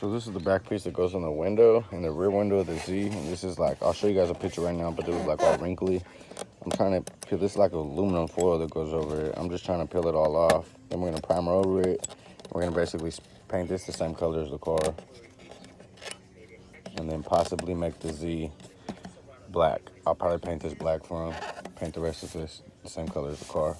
So this is the back piece that goes on the window and the rear window of the Z. And this is like, I'll show you guys a picture right now, but it was like all wrinkly. I'm trying to peel this, like aluminum foil that goes over it. I'm just trying to peel it all off. Then we're gonna primer over it. We're gonna basically paint this the same color as the car. And then possibly make the Z black. I'll probably paint this black for him. Paint the rest of this the same color as the car.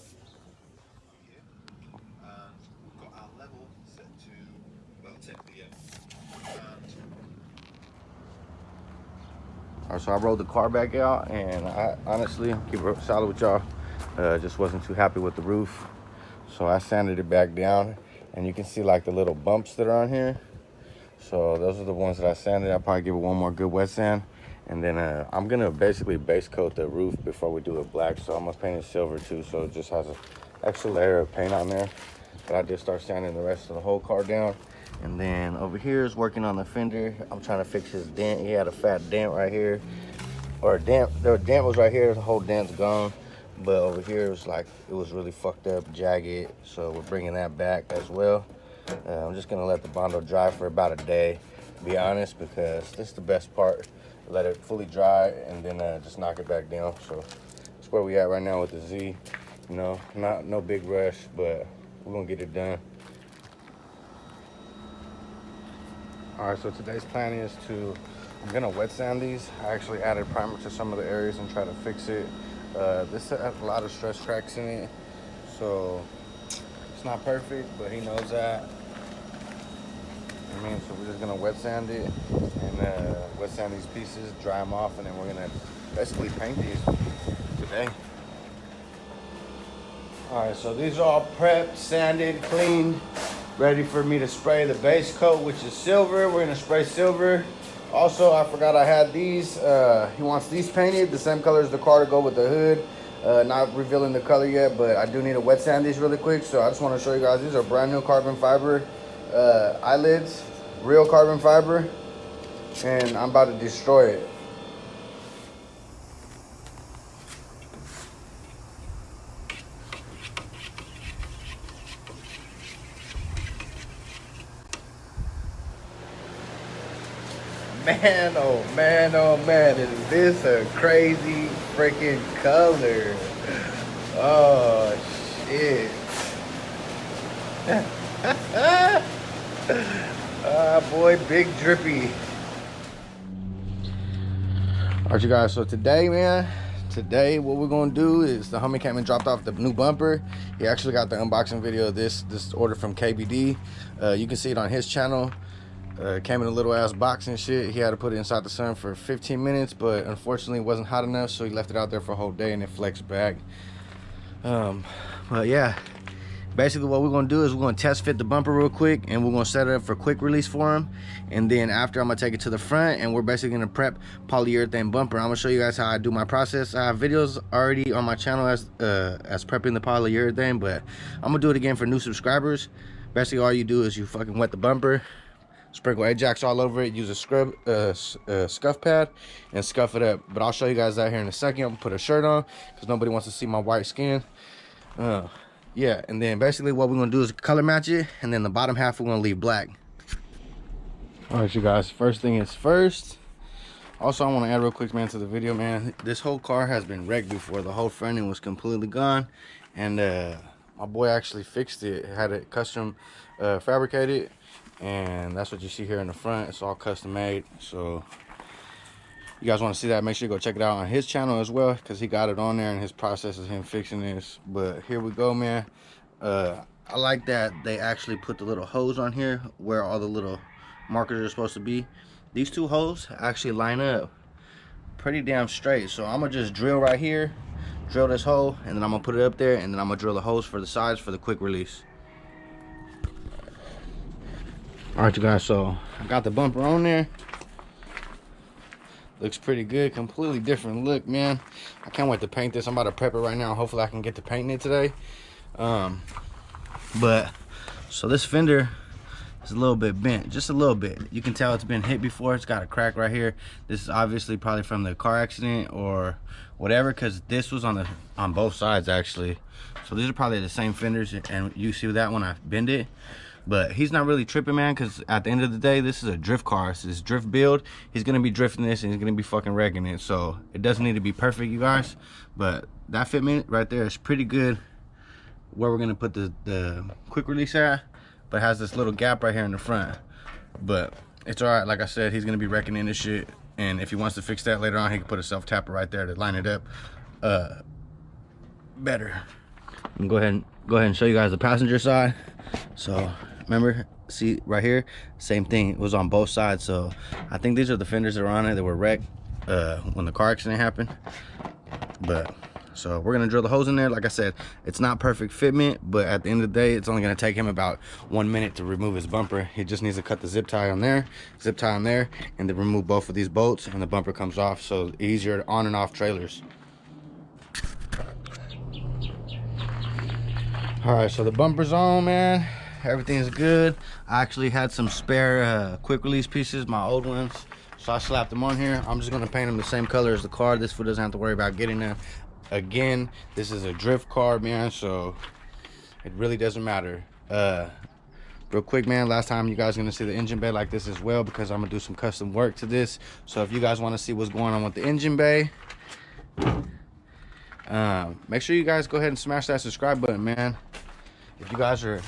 Alright, so I rolled the car back out, and I honestly, keep it solid with y'all, just wasn't too happy with the roof. So I sanded it back down, and you can see like the little bumps that are on here. So those are the ones that I sanded. I'll probably give it one more good wet sand. And then I'm gonna basically base coat the roof before we do it black. So I'm gonna paint it silver too, so it just has an extra layer of paint on there. But I did start sanding the rest of the whole car down. And then over here is working on the fender. I'm trying to fix his dent. He had a fat dent right here, or a dent. The dent was right here. The whole dent's gone. But over here it was like, it was really fucked up, jagged. So we're bringing that back as well. I'm just gonna let the Bondo dry for about a day, to be honest, because this is the best part. Let it fully dry and then just knock it back down. So that's where we at right now with the Z. You know, no big rush, but we're gonna get it done. All right, so today's plan is I'm gonna wet sand these. I actually added primer to some of the areas and try to fix it. This has a lot of stress cracks in it, so it's not perfect, but he knows that. I mean, so we're just gonna wet sand it and wet sand these pieces, dry them off, and then we're gonna basically paint these today. All right, so these are all prepped, sanded, cleaned, ready for me to spray the base coat, which is silver. We're gonna spray silver. Also, I forgot I had these. He wants these painted the same color as the car to go with the hood. Not revealing the color yet, but I do need to wet sand these really quick. So I just want to show you guys, these are brand new carbon fiber eyelids, real carbon fiber, and I'm about to destroy it. Man, oh man, oh man, is this a crazy freaking color? Oh shit. Boy, big drippy. Alright, you guys, so today, man, what we're gonna do is the homie came and dropped off the new bumper. He actually got the unboxing video of this order from KBD. You can see it on his channel. Came in a little ass box and shit. He had to put it inside the sun for 15 minutes, but unfortunately it wasn't hot enough, so he left it out there for a whole day and it flexed back. But yeah, basically what we're gonna do is we're gonna test fit the bumper real quick, and we're gonna set it up for quick release for him. And then after, I'm gonna take it to the front, and we're basically gonna prep polyurethane bumper. I'm gonna show you guys how I do my process. I have videos already on my channel as prepping the polyurethane, but I'm gonna do it again for new subscribers. Basically all you do is you fucking wet the bumper, sprinkle Ajax all over it, use a scuff pad, and scuff it up. But I'll show you guys that here in a second. I'm gonna put a shirt on because nobody wants to see my white skin. Yeah, and then basically what we're gonna do is color match it, and then the bottom half we're gonna leave black. All right, you guys, first thing is first. Also, I want to add real quick, man, to the video, man. This whole car has been wrecked before. The whole front end was completely gone, and my boy actually fixed it. Had it custom fabricated, and that's what you see here in the front. It's all custom made. So you guys want to see that, make sure you go check it out on his channel as well, because he got it on there and his process is him fixing this. But here we go, man. I like that they actually put the little hose on here where all the little markers are supposed to be. These two holes actually line up pretty damn straight. So I'm gonna just drill right here, drill this hole, and then I'm gonna put it up there, and then I'm gonna drill the holes for the sides for the quick release. All right, you guys, so I got the bumper on there. Looks pretty good. Completely different look, man. I can't wait to paint this. I'm about to prep it right now. Hopefully I can get to painting it today. But so this fender is a little bit bent, just a little bit. You can tell it's been hit before. It's got a crack right here. This is obviously probably from the car accident or whatever, because this was on both sides actually. So these are probably the same fenders, and you see that when I bend it. But he's not really tripping, man, because at the end of the day, this is a drift car. It's this drift build. He's gonna be drifting this and he's gonna be fucking wrecking it. So it doesn't need to be perfect, you guys, but that fitment right there is pretty good where we're gonna put the quick release at, but it has this little gap right here in the front. But it's all right. Like I said, he's gonna be wrecking in this shit, and if he wants to fix that later on, he can put a self tapper right there to line it up better. And go ahead and show you guys the passenger side. So remember, see right here, same thing, it was on both sides. So I think these are the fenders that are on it that were wrecked when the car accident happened. But so we're gonna drill the holes in there. Like I said, it's not perfect fitment, but at the end of the day, it's only gonna take him about 1 minute to remove his bumper. He just needs to cut the zip tie on there, and then remove both of these bolts, and the bumper comes off. So easier on and off trailers. All right, so the bumper's on, man. Everything's good. I actually had some spare quick release pieces, my old ones, so I slapped them on here. I'm just gonna paint them the same color as the car. This fool doesn't have to worry about getting them. Again, this is a drift car, man, so it really doesn't matter. Real quick, man, last time you guys are gonna see the engine bay like this as well, because I'm gonna do some custom work to this. So if you guys want to see what's going on with the engine bay, make sure you guys go ahead and smash that subscribe button, man. If you guys are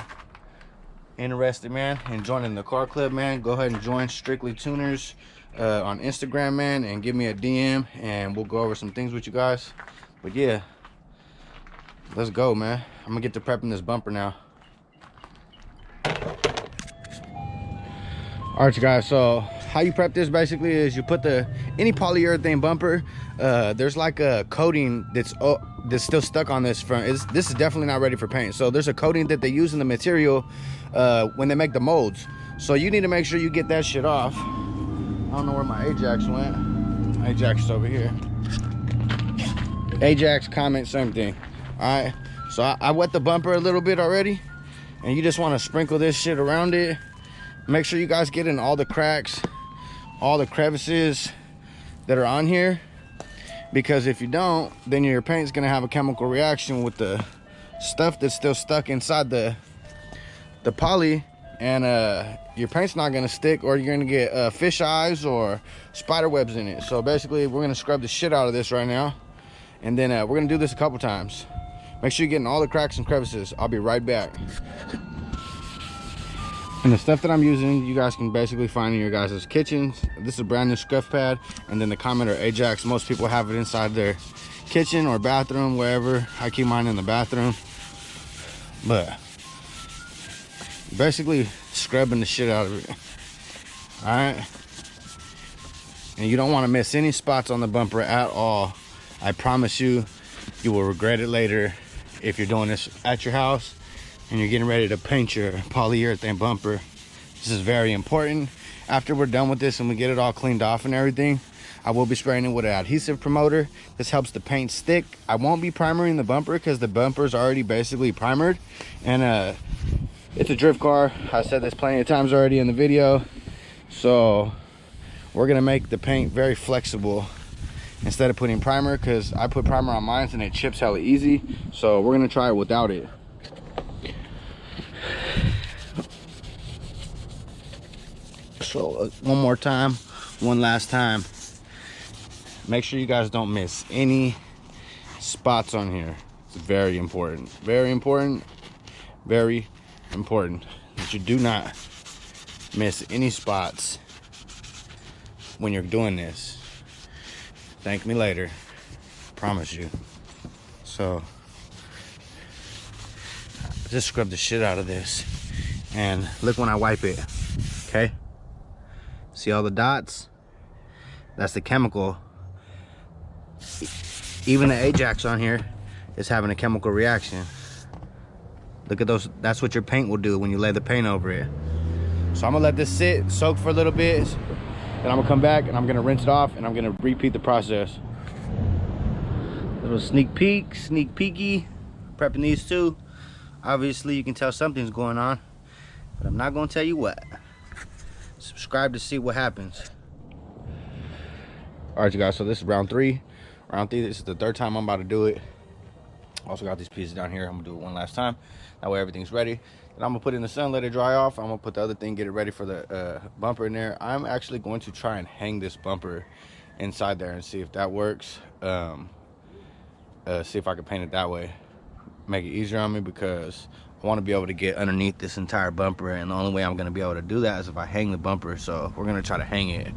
interested, man, in joining the car club, man, go ahead and join Strictly Tuners on Instagram, man, and give me a DM and we'll go over some things with you guys. But yeah, let's go, man. I'm gonna get to prepping this bumper now. All right, you guys, so how you prep this basically is you put any polyurethane bumper, there's like a coating that's still stuck on this front. This is definitely not ready for paint. So there's a coating that they use in the material when they make the molds. So you need to make sure you get that shit off. I don't know where my Ajax went. Ajax is over here. Ajax, comment, same thing. All right, so I wet the bumper a little bit already, and you just want to sprinkle this shit around it. Make sure you guys get in all the cracks, all the crevices that are on here, because if you don't, then your paint's gonna have a chemical reaction with the stuff that's still stuck inside the poly, and your paint's not gonna stick, or you're gonna get fish eyes or spider webs in it. So basically, we're gonna scrub the shit out of this right now, and then we're gonna do this a couple times. Make sure you're getting all the cracks and crevices. I'll be right back. And the stuff that I'm using, you guys can basically find in your guys' kitchens. This is a brand new scuff pad, and then the Comet or Ajax. Most people have it inside their kitchen or bathroom, wherever. I keep mine in the bathroom. But basically scrubbing the shit out of it. All right. And you don't want to miss any spots on the bumper at all. I promise you, you will regret it later if you're doing this at your house and you're getting ready to paint your polyurethane bumper. This is very important. After we're done with this and we get it all cleaned off and everything, I will be spraying it with an adhesive promoter. This helps the paint stick. I won't be primering the bumper because the bumper is already basically primered, and it's a drift car. I said this plenty of times already in the video. So we're gonna make the paint very flexible instead of putting primer, because I put primer on mine and it chips hella easy. So we're gonna try it without it. So one more time, one last time, make sure you guys don't miss any spots on here. It's very important, very important, very important that you do not miss any spots when you're doing this. Thank me later, promise you. So just scrub the shit out of this, and look when I wipe it. Okay, see all the dots? That's the chemical. Even the Ajax on here is having a chemical reaction. Look at those. That's what your paint will do when you lay the paint over it. So I'm gonna let this sit, soak for a little bit, then I'm gonna come back and I'm gonna rinse it off, and I'm gonna repeat the process. Little sneak peeky, prepping these two. Obviously you can tell something's going on, but I'm not gonna tell you what. Subscribe to see what happens. All right, you guys, so this is round three. This is the third time I'm about to do it. Also got these pieces down here. I'm gonna do it one last time, that way everything's ready. And I'm gonna put it in the sun, let it dry off. I'm gonna put the other thing, get it ready for the bumper in there. I'm actually going to try and hang this bumper inside there and see if that works. See if I can paint it that way, make it easier on me, because I want to be able to get underneath this entire bumper, and the only way I'm going to be able to do that is if I hang the bumper. So we're going to try to hang it.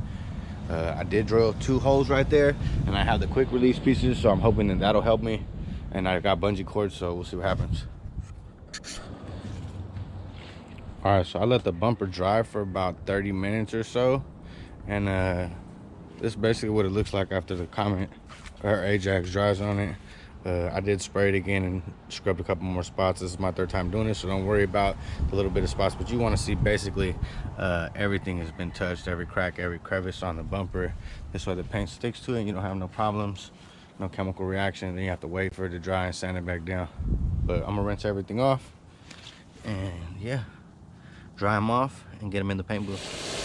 I did drill 2 holes right there, and I have the quick release pieces, so I'm hoping that that'll help me. And I got bungee cords, so we'll see what happens. All right, so I let the bumper dry for about 30 minutes or so, and this is basically what it looks like after the comment or Ajax dries on it. I did spray it again and scrubbed a couple more spots. This is my 3rd time doing this, so don't worry about the little bit of spots, but you want to see basically everything has been touched, every crack, every crevice on the bumper. This way the paint sticks to it and you don't have no problems, no chemical reaction. Then you have to wait for it to dry and sand it back down. But I'm gonna rinse everything off and yeah, dry them off and get them in the paint booth.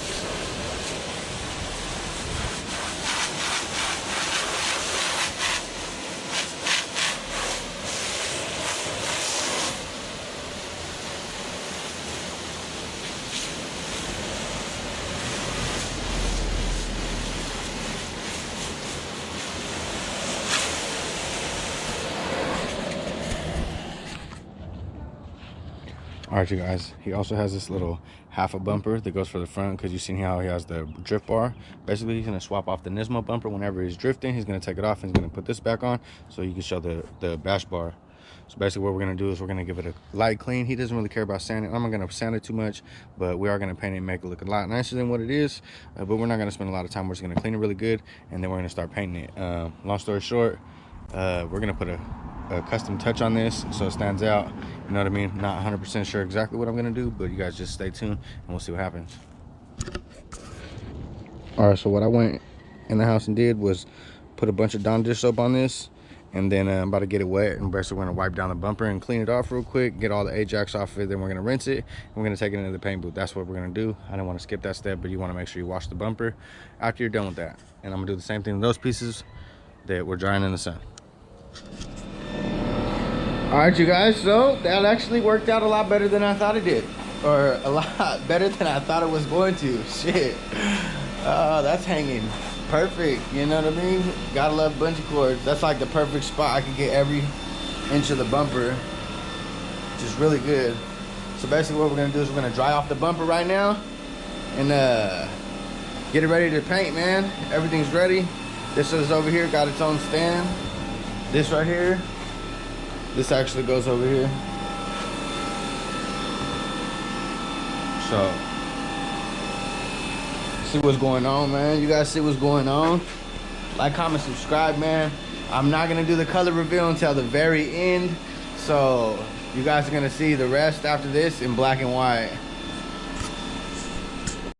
All right, you guys, he also has this little half a bumper that goes for the front, because you seen how he has the drift bar. Basically, he's going to swap off the Nismo bumper whenever he's drifting. He's going to take it off and he's going to put this back on so you can show the bash bar. So basically what we're going to do is we're going to give it a light clean. He doesn't really care about sanding. I'm not going to sand it too much, but we are going to paint it and make it look a lot nicer than what it is. But we're not going to spend a lot of time. We're just going to clean it really good, and then we're going to start painting it. Long story short, we're going to put a custom touch on this so it stands out, you know what I mean? Not 100% sure exactly what I'm gonna do, but you guys just stay tuned and we'll see what happens. All right, so what I went in the house and did was put a bunch of Dawn dish soap on this, and then I'm about to get it wet, and basically we're gonna wipe down the bumper and clean it off real quick, get all the Ajax off of it. Then we're gonna rinse it and we're gonna take it into the paint booth. That's what we're gonna do. I don't want to skip that step, but you want to make sure you wash the bumper after you're done with that. And I'm gonna do the same thing with those pieces that we're drying in the sun. All right, you guys, so that actually worked out a lot better than I thought it did, or a lot better than I thought it was going to. Shit, that's hanging perfect, you know what I mean? Gotta love bungee cords. That's like the perfect spot. I could get every inch of the bumper, which is really good. So basically what we're gonna do is we're gonna dry off the bumper right now and get it ready to paint, man. Everything's ready. This is over here, got its own stand. This right here, this actually goes over here. So, see what's going on, man. You guys see what's going on. Like, comment, subscribe, man. I'm not gonna do the color reveal until the very end. So, you guys are gonna see the rest after this in black and white.